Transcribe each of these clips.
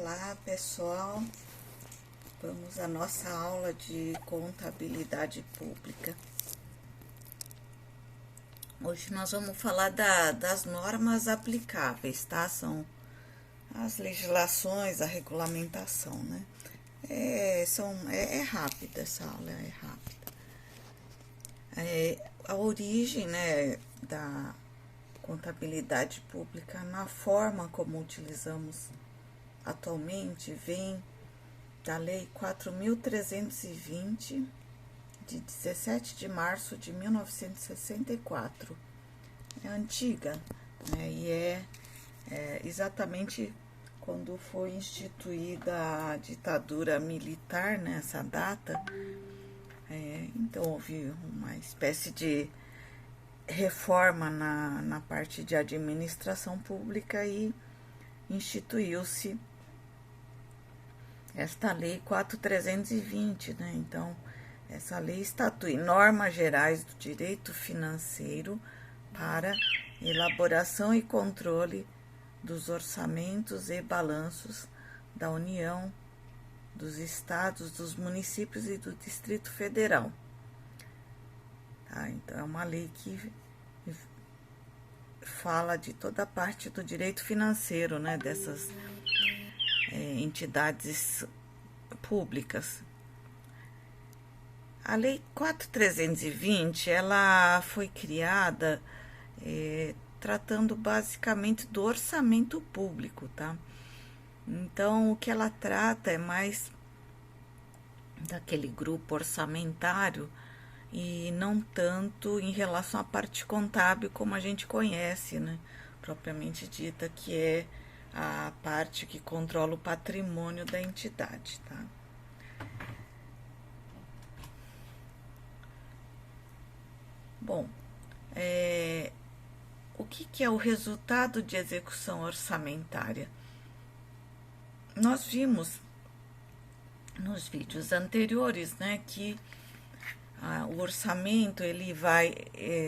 Olá, pessoal. Vamos à nossa aula de contabilidade pública. Hoje nós vamos falar das normas aplicáveis, tá? São as legislações, a regulamentação, né? É rápida essa aula, é rápida. A origem, né, da contabilidade pública na forma como utilizamos atualmente vem da Lei 4.320, de 17 de março de 1964. É antiga, né? E é exatamente quando foi instituída a ditadura militar, nessa data. Então, houve uma espécie de reforma na parte de administração pública e instituiu-se esta Lei 4.320, né? Então, essa lei estatui normas gerais do direito financeiro para elaboração e controle dos orçamentos e balanços da União, dos estados, dos municípios e do Distrito Federal. Tá? Então, é uma lei que fala de toda a parte do direito financeiro, né? Dessas entidades públicas. A Lei 4.320, ela foi criada tratando basicamente do orçamento público, tá? Então, o que ela trata é mais daquele grupo orçamentário e não tanto em relação à parte contábil como a gente conhece, né? Propriamente dita, que é a parte que controla o patrimônio da entidade, tá? Bom, o que é o resultado de execução orçamentária? Nós vimos nos vídeos anteriores, né, que o orçamento ele vai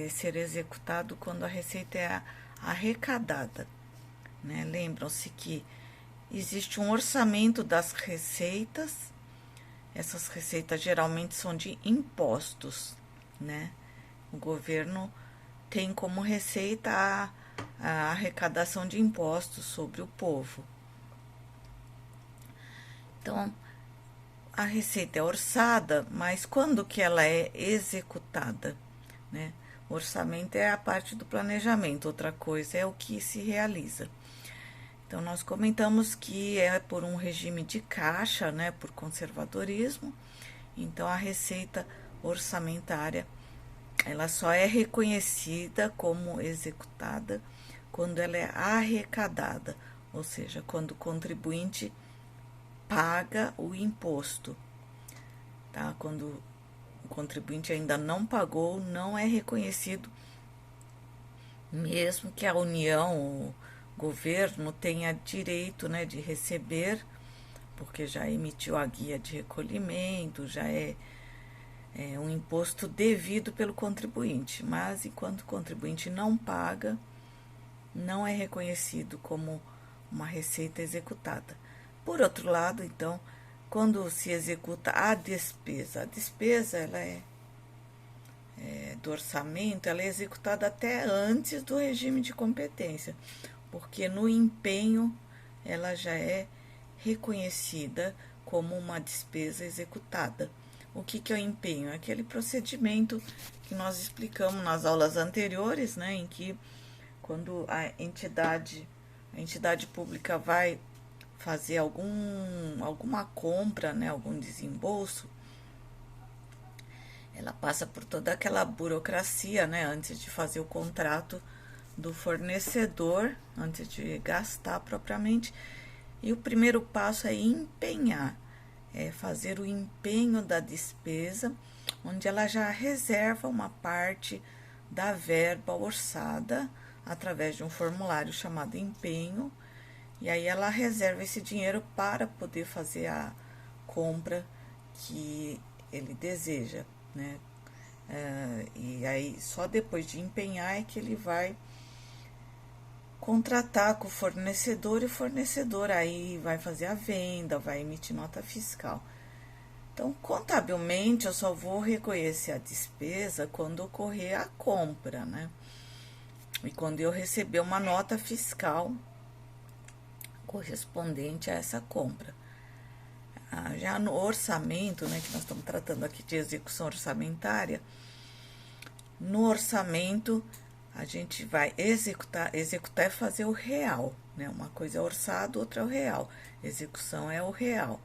ser executado quando a receita é arrecadada, né? Lembram-se que existe um orçamento das receitas. Essas receitas geralmente são de impostos, né? O governo tem como receita a arrecadação de impostos sobre o povo. Então, a receita é orçada, mas quando que ela é executada, né? O orçamento é a parte do planejamento, outra coisa é o que se realiza. Então, nós comentamos que é por um regime de caixa, né, por conservadorismo. Então, a receita orçamentária, ela só é reconhecida como executada quando ela é arrecadada, ou seja, quando o contribuinte paga o imposto, tá? Quando o contribuinte ainda não pagou, não é reconhecido, mesmo que a União, o governo, tenha direito, né, de receber, porque já emitiu a guia de recolhimento, já é um imposto devido pelo contribuinte, mas enquanto o contribuinte não paga, não é reconhecido como uma receita executada. Por outro lado, então, quando se executa a despesa ela do orçamento, ela é executada até antes do regime de competência, porque no empenho ela já é reconhecida como uma despesa executada. O que é o empenho? É aquele procedimento que nós explicamos nas aulas anteriores, né, em que quando a entidade pública vai fazer alguma compra, né, algum desembolso, ela passa por toda aquela burocracia, né, antes de fazer o contrato do fornecedor, antes de gastar propriamente. E o primeiro passo é empenhar, é fazer o empenho da despesa, onde ela já reserva uma parte da verba orçada através de um formulário chamado empenho, e aí ela reserva esse dinheiro para poder fazer a compra que ele deseja, né? E aí só depois de empenhar é que ele vai contratar com o fornecedor, e o fornecedor aí vai fazer a venda, vai emitir nota fiscal. Então, contabilmente, eu só vou reconhecer a despesa quando ocorrer a compra, né? E quando eu receber uma nota fiscal correspondente a essa compra. Já no orçamento, né, que nós estamos tratando aqui de execução orçamentária, no orçamento a gente vai executar é fazer o real, né? Uma coisa é orçado, outra é o real. Execução é o real.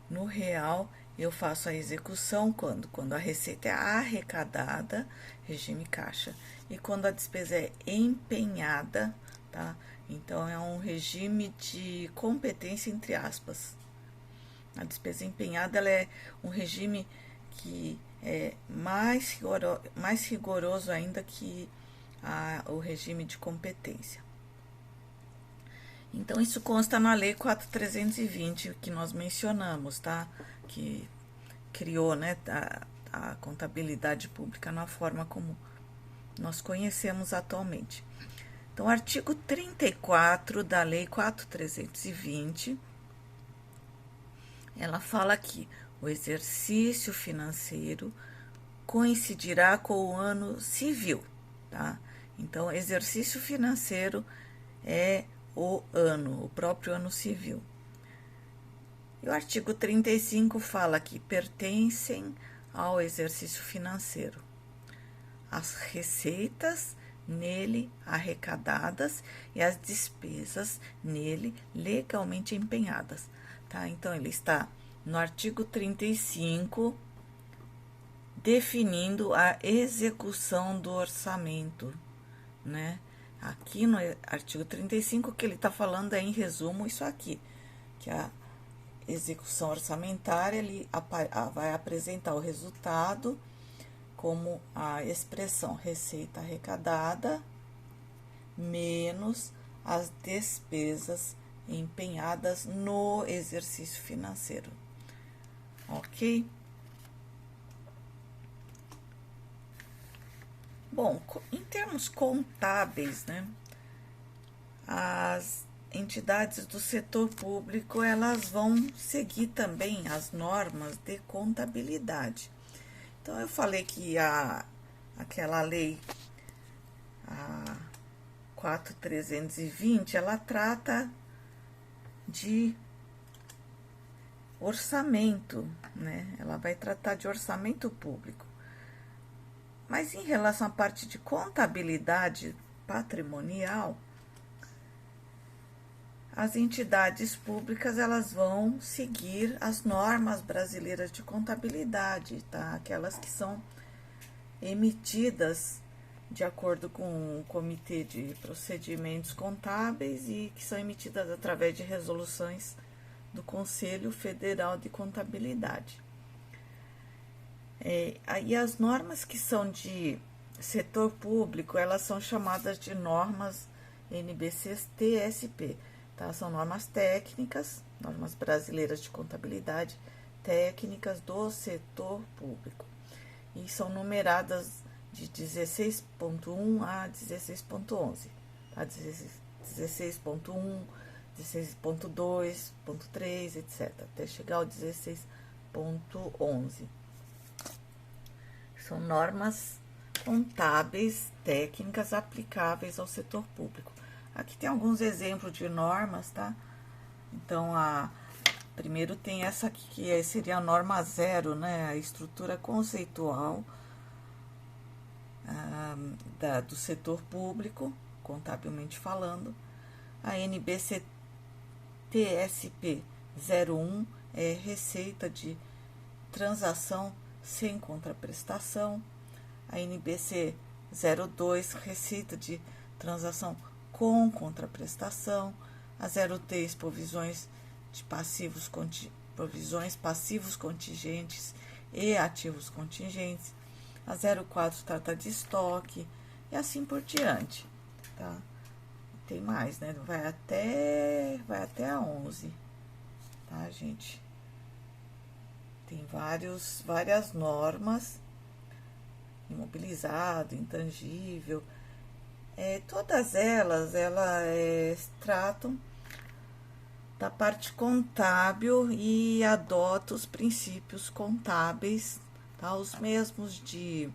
No real, eu faço a execução quando? Quando a receita é arrecadada, regime caixa, e quando a despesa é empenhada, tá? Então, é um regime de competência, entre aspas. A despesa empenhada, ela é um regime que é mais rigoroso ainda que o regime de competência. Então, isso consta na Lei 4.320, que nós mencionamos, tá? Que criou, né, a contabilidade pública na forma como nós conhecemos atualmente. Então, o artigo 34 da Lei 4.320, ela fala que o exercício financeiro coincidirá com o ano civil, tá? Então, exercício financeiro é o ano, o próprio ano civil. E o artigo 35 fala que pertencem ao exercício financeiro as receitas nele arrecadadas e as despesas nele legalmente empenhadas, tá? Então, ele está no artigo 35, definindo a execução do orçamento, né? Aqui no artigo 35, o que ele está falando é, em resumo, isso aqui, que a execução orçamentária, ele vai apresentar o resultado como a expressão receita arrecadada menos as despesas empenhadas no exercício financeiro, ok? Bom, em termos contábeis, né, as entidades do setor público, elas vão seguir também as normas de contabilidade. Então, eu falei que aquela lei, a 4.320, ela trata de orçamento, né? Ela vai tratar de orçamento público. Mas em relação à parte de contabilidade patrimonial, as entidades públicas, elas vão seguir as normas brasileiras de contabilidade, tá? Aquelas que são emitidas de acordo com o Comitê de Procedimentos Contábeis e que são emitidas através de resoluções do Conselho Federal de Contabilidade. E as normas que são de setor público, elas são chamadas de normas NBC-TSP, tá? São normas técnicas, normas brasileiras de contabilidade, técnicas do setor público. E são numeradas de 16.1 a 16.11, tá? 16.1, 16.2.3, etc., até chegar ao 16.11. São normas contábeis técnicas aplicáveis ao setor público. Aqui tem alguns exemplos de normas, tá? Então, primeiro tem essa aqui, que seria a norma 0, né? A estrutura conceitual do setor público, contabilmente falando. A NBC-TSP 01 é receita de transação sem contraprestação. A NBC 02, receita de transação com contraprestação. A 03, provisões passivos contingentes e ativos contingentes. A 04 trata de estoque e assim por diante, tá? Tem mais, né? Vai até a 11, tá, gente? Tem várias normas, imobilizado, intangível. Todas elas tratam da parte contábil e adota os princípios contábeis, tá? Os mesmos de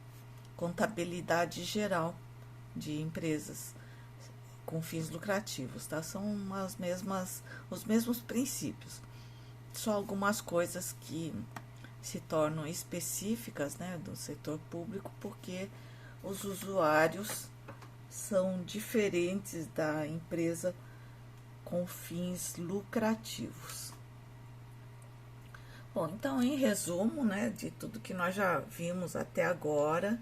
contabilidade geral de empresas com fins lucrativos, tá? São os mesmos princípios. Só algumas coisas que se tornam específicas, né, do setor público, porque os usuários são diferentes da empresa com fins lucrativos. Bom, então, em resumo, né, de tudo que nós já vimos até agora,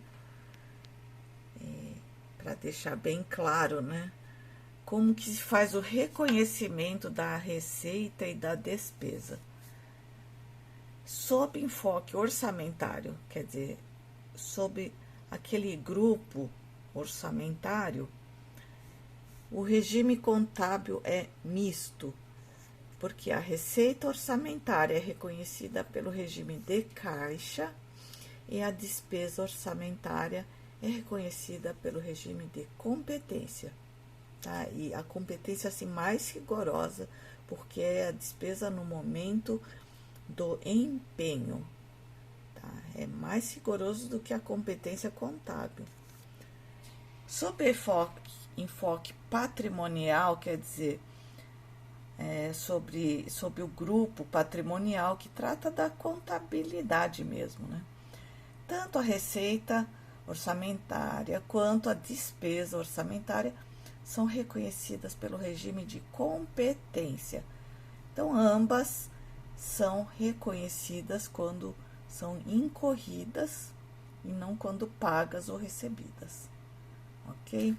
para deixar bem claro, né, como que se faz o reconhecimento da receita e da despesa. Sob enfoque orçamentário, quer dizer, sob aquele grupo orçamentário, o regime contábil é misto, porque a receita orçamentária é reconhecida pelo regime de caixa e a despesa orçamentária é reconhecida pelo regime de competência, tá? E a competência assim mais rigorosa, porque é a despesa no momento do empenho, tá? É mais rigoroso do que a competência contábil. Sob enfoque patrimonial, quer dizer, sobre o grupo patrimonial que trata da contabilidade mesmo, né? Tanto a receita orçamentária quanto a despesa orçamentária são reconhecidas pelo regime de competência. Então, ambas são reconhecidas quando são incorridas e não quando pagas ou recebidas, ok?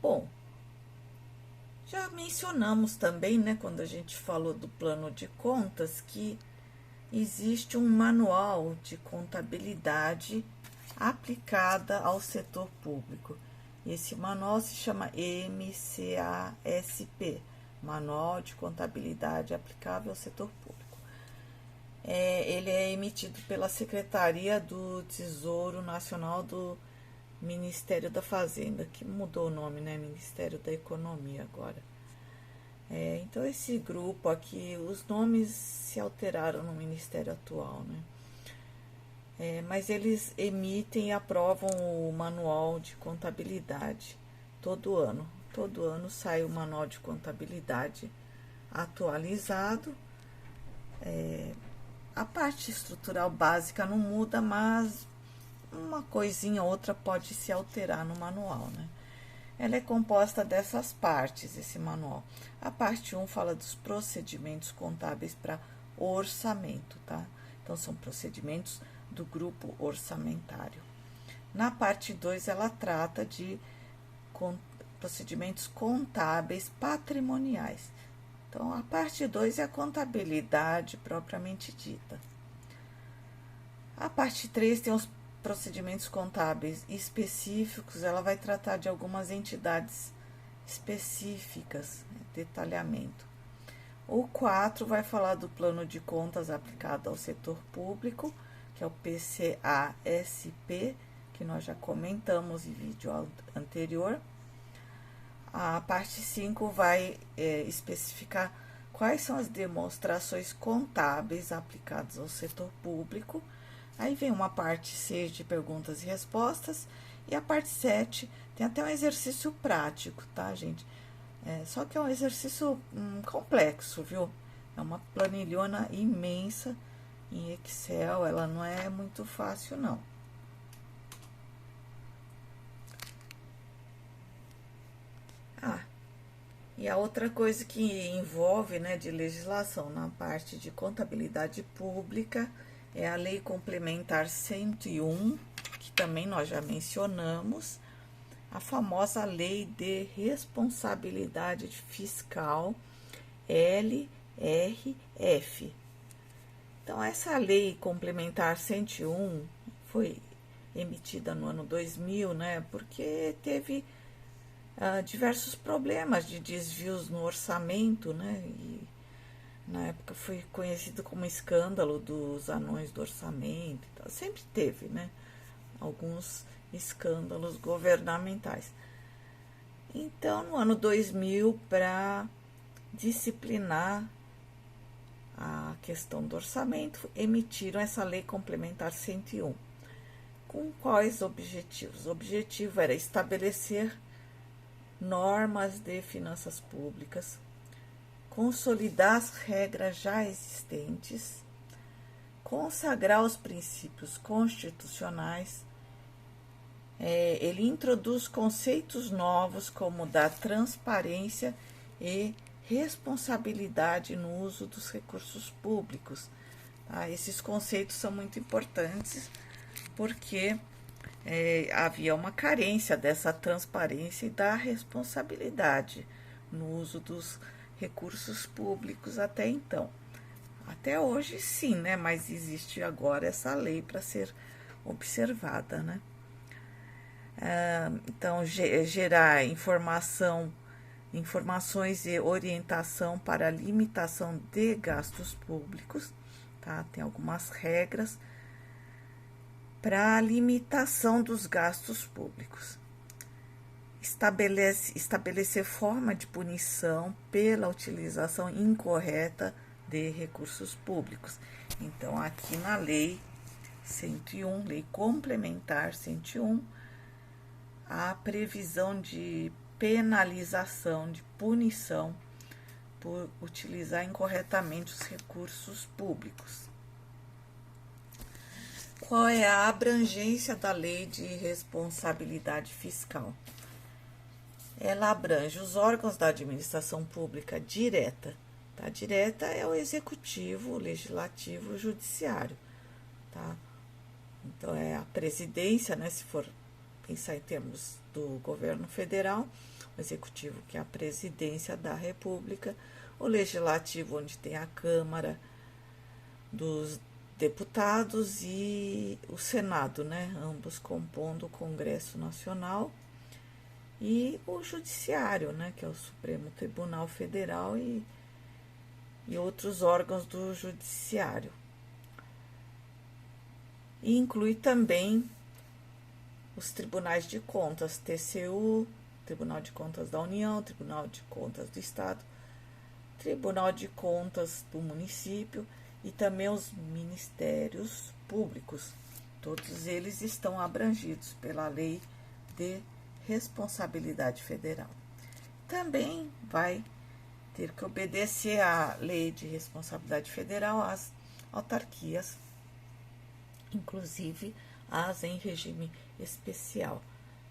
Bom, já mencionamos também, né, quando a gente falou do plano de contas, que existe um manual de contabilidade aplicada ao setor público. Esse manual se chama MCASP, Manual de Contabilidade Aplicável ao Setor Público. Ele é emitido pela Secretaria do Tesouro Nacional do Ministério da Fazenda, que mudou o nome, né? Ministério da Economia agora. Então, esse grupo aqui, os nomes se alteraram no ministério atual, né? Mas eles emitem e aprovam o manual de contabilidade todo ano. Todo ano sai o manual de contabilidade atualizado. A parte estrutural básica não muda, mas uma coisinha ou outra pode se alterar no manual, né? Ela é composta dessas partes, esse manual. A parte 1 fala dos procedimentos contábeis para orçamento, tá? Então, são procedimentos do grupo orçamentário. Na parte 2, ela trata de procedimentos contábeis patrimoniais. Então, a parte 2 é a contabilidade propriamente dita. A parte 3 tem os procedimentos contábeis específicos, ela vai tratar de algumas entidades específicas, detalhamento. O 4 vai falar do plano de contas aplicado ao setor público, que é o PCASP, que nós já comentamos em vídeo anterior. A parte 5 vai especificar quais são as demonstrações contábeis aplicadas ao setor público. Aí vem uma parte 6 de perguntas e respostas, e a parte 7 tem até um exercício prático, tá, gente? Só que é um exercício complexo, viu? É uma planilhona imensa em Excel, ela não é muito fácil, não. E a outra coisa que envolve, né, de legislação na parte de contabilidade pública é a Lei Complementar 101, que também nós já mencionamos, a famosa Lei de Responsabilidade Fiscal, LRF. Então, essa Lei Complementar 101 foi emitida no ano 2000, né, porque teve diversos problemas de desvios no orçamento, né, e na época foi conhecido como escândalo dos anões do orçamento, então, sempre teve, né, alguns escândalos governamentais. Então, no ano 2000, para disciplinar a questão do orçamento, emitiram essa Lei Complementar 101. Com quais objetivos? O objetivo era estabelecer normas de finanças públicas, consolidar as regras já existentes, consagrar os princípios constitucionais. Ele introduz conceitos novos como da transparência e responsabilidade no uso dos recursos públicos. Tá? Esses conceitos são muito importantes porque havia uma carência dessa transparência e da responsabilidade no uso dos recursos públicos até então. Até hoje sim, né? Mas existe agora essa lei para ser observada, né? Então, gerar informações e orientação para a limitação de gastos públicos, tá? Tem algumas regras para a limitação dos gastos públicos. Estabelecer forma de punição pela utilização incorreta de recursos públicos. Então, aqui na Lei 101, Lei Complementar 101, a previsão de penalização, de punição por utilizar incorretamente os recursos públicos. Qual é a abrangência da Lei de Responsabilidade Fiscal? Ela abrange os órgãos da administração pública direta. Tá? Direta é o executivo, o legislativo, o judiciário. Tá? Então, é a presidência, né, se for pensar em termos do governo federal, o executivo, que é a presidência da República, o legislativo, onde tem a Câmara dos Deputados e o Senado, né, ambos compondo o Congresso Nacional, e o Judiciário, né, que é o Supremo Tribunal Federal e outros órgãos do Judiciário. E inclui também os Tribunais de Contas, TCU, Tribunal de Contas da União, Tribunal de Contas do Estado, Tribunal de Contas do município e também os Ministérios Públicos. Todos eles estão abrangidos pela Lei de Responsabilidade Federal. Também vai ter que obedecer à Lei de Responsabilidade Federal às autarquias, inclusive as em regime especial.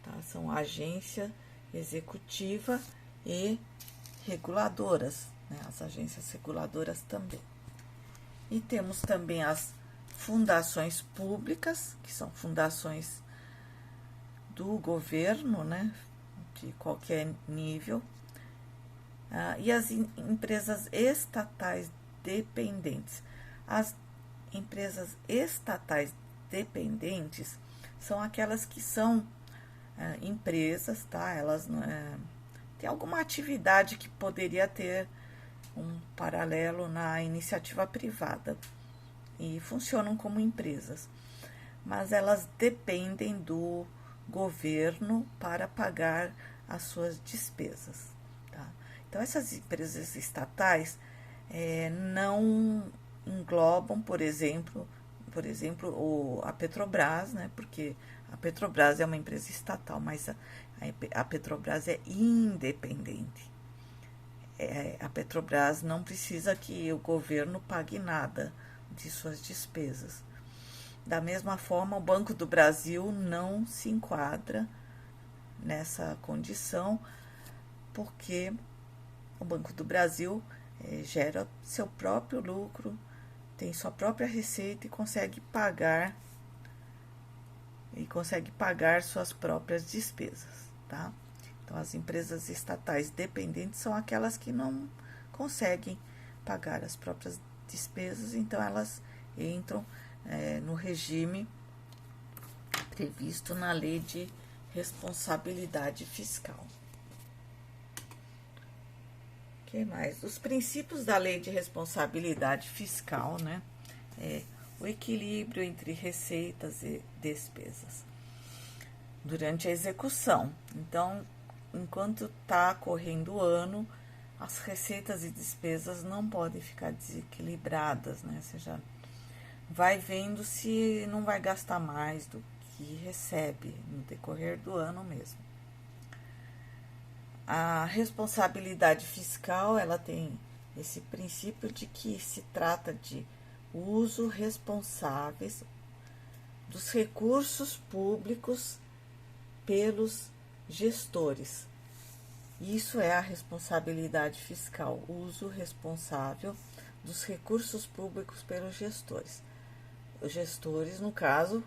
Tá? São agência executiva e reguladoras, né? As agências reguladoras também. E temos também as fundações públicas, que são fundações do governo, né? De qualquer nível. E as empresas estatais dependentes. As empresas estatais dependentes são aquelas que são empresas, tá? Elas têm alguma atividade que poderia ter um paralelo na iniciativa privada e funcionam como empresas, mas elas dependem do governo para pagar as suas despesas, tá? Então, essas empresas estatais não englobam, por exemplo, a Petrobras, né? Porque a Petrobras é uma empresa estatal, mas a Petrobras é independente. A Petrobras não precisa que o governo pague nada de suas despesas. Da mesma forma, o Banco do Brasil não se enquadra nessa condição, porque o Banco do Brasil gera seu próprio lucro, tem sua própria receita e consegue pagar suas próprias despesas, tá? Então, as empresas estatais dependentes são aquelas que não conseguem pagar as próprias despesas, então elas entram no regime previsto na Lei de Responsabilidade Fiscal. O que mais? Os princípios da Lei de Responsabilidade Fiscal, né? O equilíbrio entre receitas e despesas. durante a execução. Então, enquanto está correndo o ano, as receitas e despesas não podem ficar desequilibradas, né? Você já vai vendo se não vai gastar mais do que recebe no decorrer do ano mesmo. A responsabilidade fiscal, ela tem esse princípio de que se trata de uso responsáveis dos recursos públicos pelos gestores. Isso é a responsabilidade fiscal, uso responsável dos recursos públicos pelos gestores. Os gestores, no caso,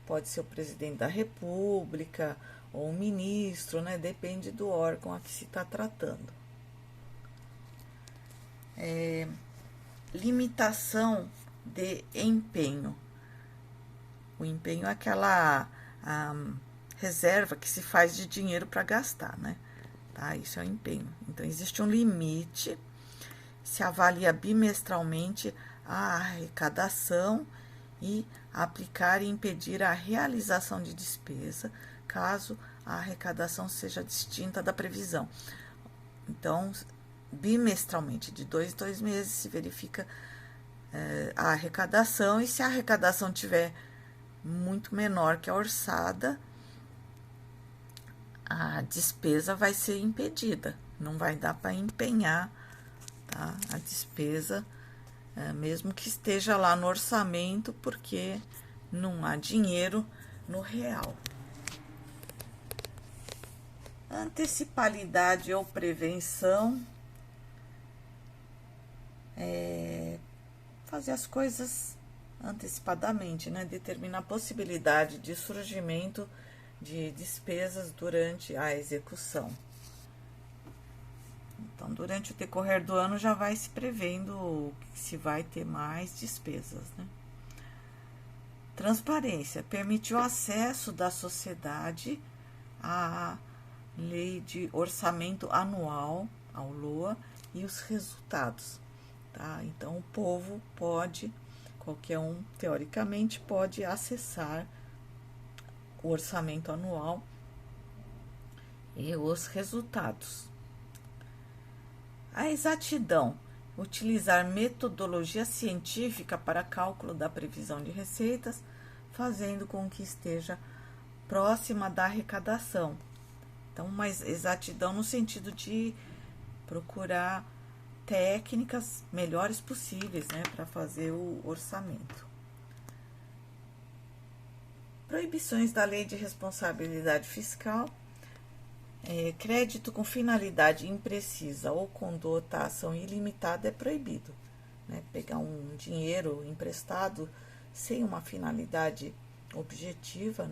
pode ser o presidente da República ou um ministro, né? Depende do órgão a que se está tratando. Limitação de empenho. O empenho é aquela reserva que se faz de dinheiro para gastar, né? Tá? Isso é o empenho. Então, existe um limite, se avalia bimestralmente a arrecadação e aplicar e impedir a realização de despesa, caso a arrecadação seja distinta da previsão. Então, bimestralmente, de 2 em 2 meses, se verifica a arrecadação, e se a arrecadação tiver muito menor que a orçada, a despesa vai ser impedida, não vai dar para empenhar, tá? A despesa, mesmo que esteja lá no orçamento, porque não há dinheiro no real. Antecipalidade ou prevenção é fazer as coisas antecipadamente, né? Determinar a possibilidade de surgimento de despesas durante a execução. Então, durante o decorrer do ano já vai se prevendo se vai ter mais despesas, né? Transparência permite o acesso da sociedade à lei de orçamento anual, ao LOA, e os resultados, tá? Então, o povo pode, qualquer um, teoricamente, pode acessar o orçamento anual e os resultados. A exatidão, utilizar metodologia científica para cálculo da previsão de receitas, fazendo com que esteja próxima da arrecadação. Então, mais exatidão no sentido de procurar técnicas melhores possíveis, né, para fazer o orçamento. Proibições da Lei de Responsabilidade Fiscal. Crédito com finalidade imprecisa ou com dotação ilimitada é proibido, né? Pegar um dinheiro emprestado sem uma finalidade objetiva,